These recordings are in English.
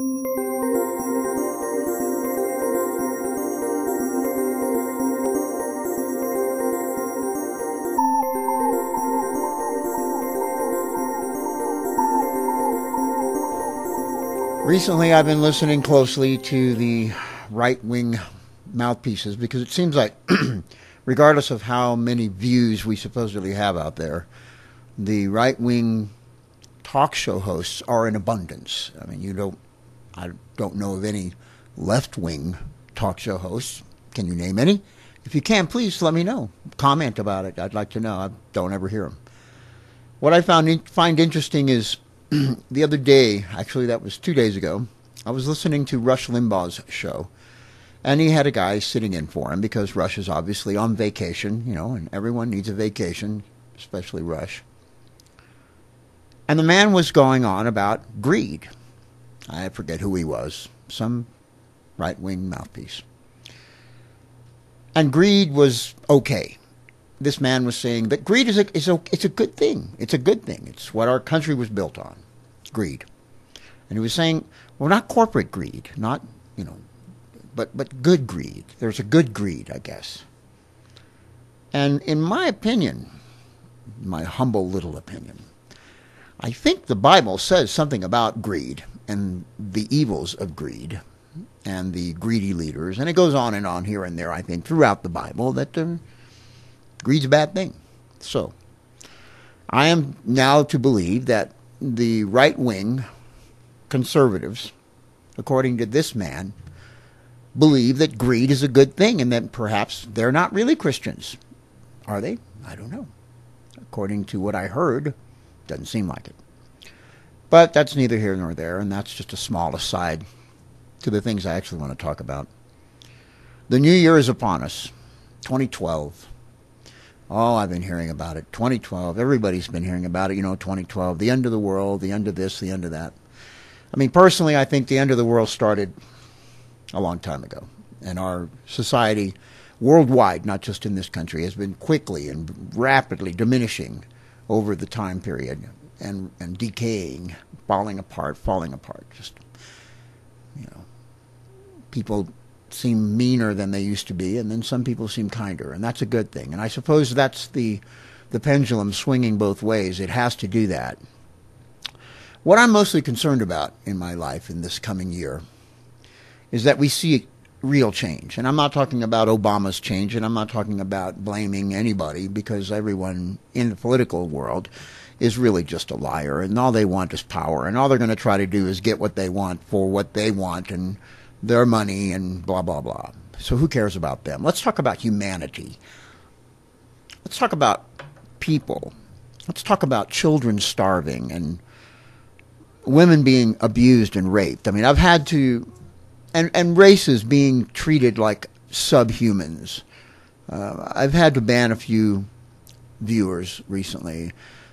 Recently, I've been listening closely to the right-wing mouthpieces because it seems like, regardless of how many views we supposedly have out there, the right-wing talk show hosts are in abundance. I mean, I don't know of any left-wing talk show hosts. Can you name any? If you can, please let me know. Comment about it. I'd like to know. I don't ever hear them. What I find interesting is the other day, actually that was 2 days ago, I was listening to Rush Limbaugh's show, and he had a guy sitting in for him because Rush is obviously on vacation, and everyone needs a vacation, especially Rush. And the man was going on about greed. I forget who he was, some right-wing mouthpiece. And greed was okay. This man was saying that greed it's a good thing. It's a good thing. It's what our country was built on, greed. And he was saying, well, not corporate greed, not, but good greed. There's a good greed, I guess. And in my opinion, my humble little opinion, I think the Bible says something about greed and the evils of greed and the greedy leaders. And it goes on here and there, I think, throughout the Bible that greed's a bad thing. So, I am now to believe that the right-wing conservatives, according to this man, believe that greed is a good thing and that perhaps they're not really Christians. Are they? I don't know. According to what I heard, doesn't seem like it. But that's neither here nor there, and that's just a small aside to the things I actually want to talk about. The new year is upon us, 2012. Oh, I've been hearing about it. 2012. Everybody's been hearing about it. 2012. The end of the world, the end of this, the end of that. I mean, personally, I think the end of the world started a long time ago. And our society worldwide, not just in this country, has been quickly and rapidly diminishing over the time period and decaying, falling apart. Just, people seem meaner than they used to be, and then some people seem kinder, and that's a good thing. And I suppose that's the pendulum swinging both ways. It has to do that. What I'm mostly concerned about in my life in this coming year is that we see real change. And I'm not talking about Obama's change, and I'm not talking about blaming anybody, because everyone in the political world is really just a liar, and all they want is power, and all they're going to try to do is get what they want for what they want, and their money and blah, blah, blah. So who cares about them? Let's talk about humanity. Let's talk about people. Let's talk about children starving and women being abused and raped. I mean, I've had to, and races being treated like subhumans. I've had to ban a few viewers recently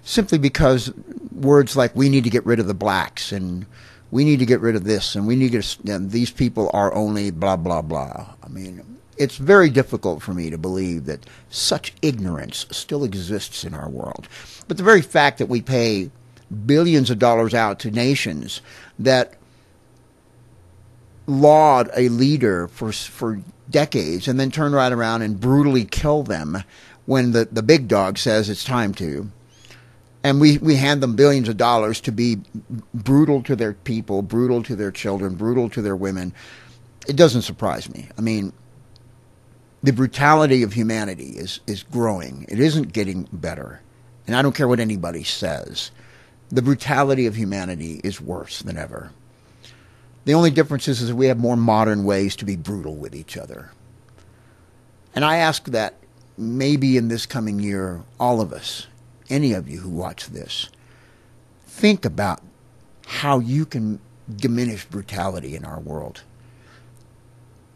simply because words like we need to get rid of the blacks and we need to get rid of this, and we need to, and these people are only blah, blah, blah. I mean, it's very difficult for me to believe that such ignorance still exists in our world. But the very fact that we pay billions of dollars out to nations that laud a leader for decades and then turn right around and brutally kill them when the big dog says it's time to, and we hand them billions of dollars to be brutal to their people, brutal to their children, brutal to their women. It doesn't surprise me. I mean, the brutality of humanity is growing. It isn't getting better. And I don't care what anybody says. The brutality of humanity is worse than ever. The only difference is we have more modern ways to be brutal with each other. And I ask that maybe in this coming year, all of us, any of you who watch this, think about how you can diminish brutality in our world.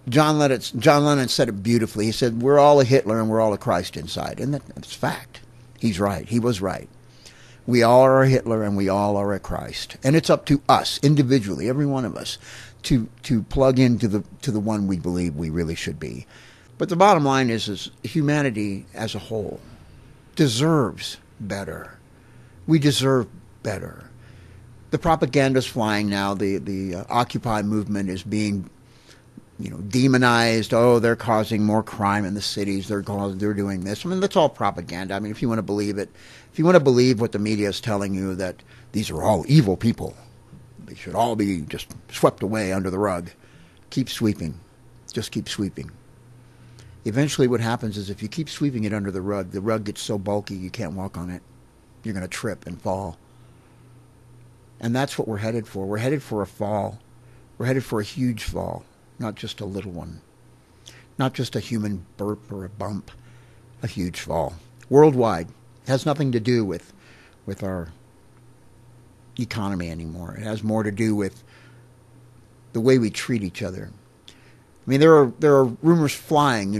John Lennon said it beautifully. He said, we're all a Hitler and we're all a Christ inside. And that's fact. He's right. He was right. We all are a Hitler and we all are a Christ. And it's up to us, individually, every one of us, to plug into the one we believe we really should be. But the bottom line is humanity as a whole deserves better. We deserve better. the propaganda's flying now. The Occupy movement is being, demonized. Oh, they're causing more crime in the cities. They're doing this. I mean, that's all propaganda. I mean, if you want to believe it, if you want to believe what the media is telling you, that these are all evil people, they should all be just swept away under the rug. Keep sweeping. Just keep sweeping. Eventually what happens is if you keep sweeping it under the rug gets so bulky you can't walk on it. You're going to trip and fall. And that's what we're headed for. We're headed for a fall. We're headed for a huge fall, not just a little one. Not just a human burp or a bump, a huge fall. Worldwide. It has nothing to do with our economy anymore. It has more to do with the way we treat each other. I mean, there are rumors flying,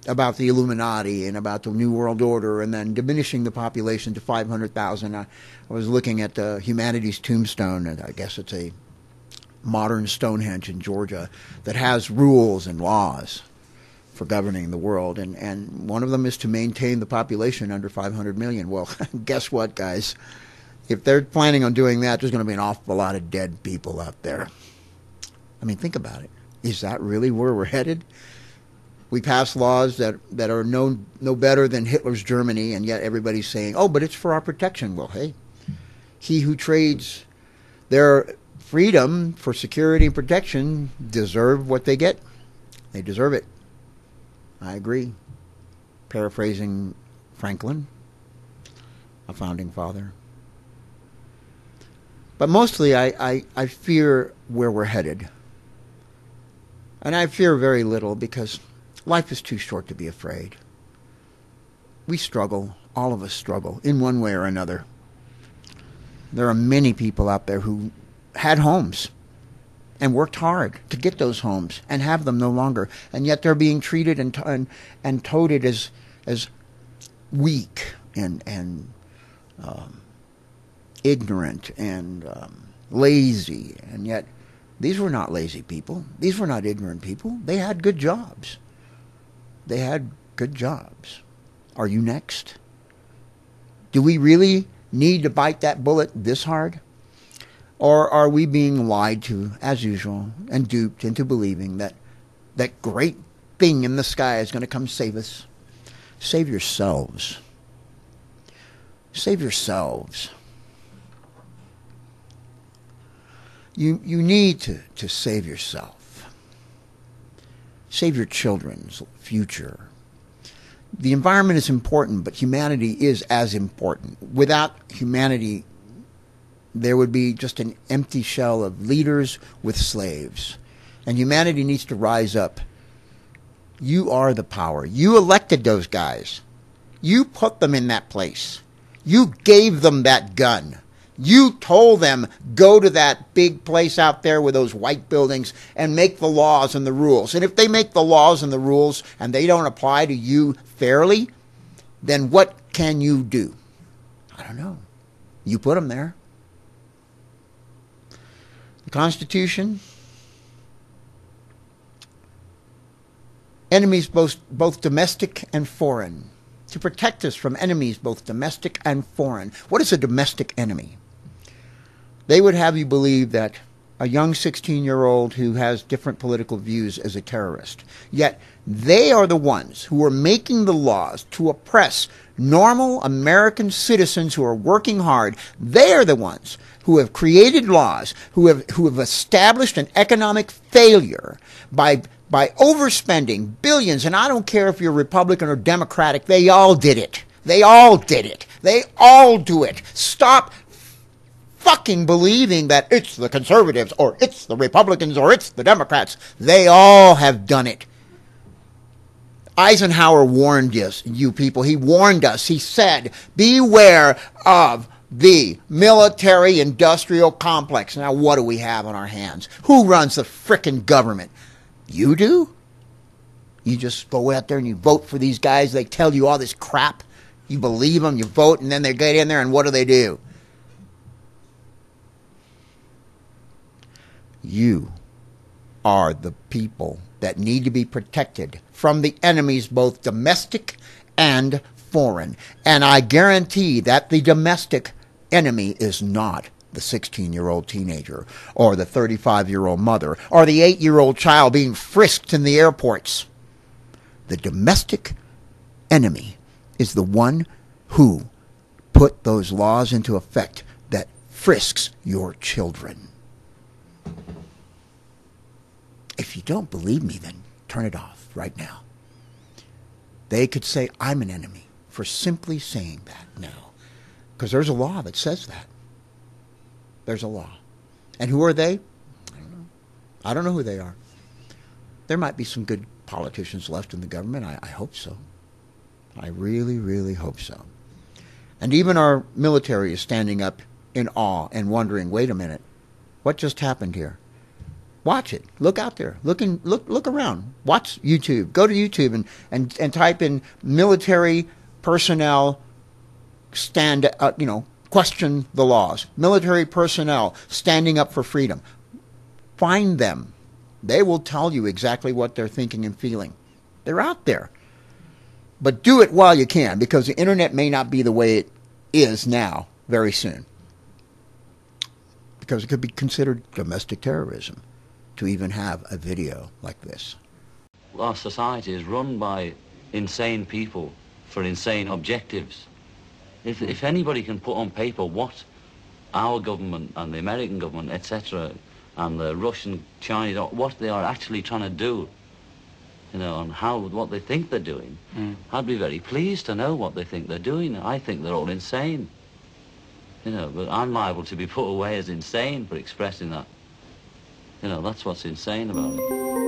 about the Illuminati and about the New World Order, and then diminishing the population to 500,000. I was looking at Humanity's Tombstone, and I guess it's a modern Stonehenge in Georgia that has rules and laws for governing the world, and one of them is to maintain the population under 500 million. Well, guess what, guys? If they're planning on doing that, there's going to be an awful lot of dead people out there. I mean, think about it. Is that really where we're headed? We pass laws that are no better than Hitler's Germany, and yet everybody's saying, oh, but it's for our protection. Well, hey, he who trades their freedom for security and protection deserve what they get. They deserve it. I agree. Paraphrasing Franklin, a founding father. But mostly I fear where we're headed. And I fear very little because life is too short to be afraid. We struggle. All of us struggle in one way or another. There are many people out there who had homes and worked hard to get those homes and have them no longer. And yet they're being treated and touted as weak and ignorant and lazy. And yet these were not lazy people. These were not ignorant people. They had good jobs. They had good jobs. Are you next? Do we really need to bite that bullet this hard? Or are we being lied to, as usual, and duped into believing that that great thing in the sky is going to come save us? Save yourselves. Save yourselves. You need to save yourself. Save your children's future. The environment is important, but humanity is as important. Without humanity, there would be just an empty shell of leaders with slaves. And humanity needs to rise up. You are the power. You elected those guys. You put them in that place. You gave them that gun. You told them, go to that big place out there with those white buildings and make the laws and the rules. And if they make the laws and the rules and they don't apply to you fairly, then what can you do? I don't know. You put them there. The Constitution, enemies both domestic and foreign. To protect us from enemies both domestic and foreign. What is a domestic enemy? They would have you believe that a young 16-year-old who has different political views is a terrorist. Yet they are the ones who are making the laws to oppress normal American citizens who are working hard. They are the ones who have created laws, who have established an economic failure by overspending billions. And I don't care if you're Republican or Democratic, they all did it. They all did it. They all do it. Stop fucking believing that it's the conservatives or it's the Republicans or it's the Democrats. They all have done it. Eisenhower warned you people. He warned us. He said, beware of the military-industrial complex. Now, what do we have on our hands? Who runs the frickin' government? You do? You just go out there and you vote for these guys. They tell you all this crap. You believe them, you vote, and then they get in there, and what do? You are the people that need to be protected from the enemies, both domestic and foreign. And I guarantee that the domestic enemy is not the 16-year-old teenager or the 35-year-old mother or the 8-year-old child being frisked in the airports. The domestic enemy is the one who put those laws into effect that frisks your children. If you don't believe me, then turn it off right now. They could say I'm an enemy for simply saying that now, because there's a law that says that. There's a law. And who are they? I don't know. I don't know who they are. There might be some good politicians left in the government. I hope so. I really, really hope so. And even our military is standing up in awe and wondering, wait a minute, what just happened here? Watch it. Look out there. Look around. Watch YouTube. Go to YouTube and type in military personnel question the laws. Military personnel standing up for freedom. Find them. They will tell you exactly what they're thinking and feeling. They're out there. But do it while you can, because the internet may not be the way it is now very soon. Because it could be considered domestic terrorism to even have a video like this. Our society is run by insane people for insane objectives. If anybody can put on paper what our government and the American government, etc., and the Russian, Chinese, what they are actually trying to do, and what they think they're doing, I'd be very pleased to know what they think they're doing. I think they're all insane. But I'm liable to be put away as insane for expressing that. That's what's insane about it.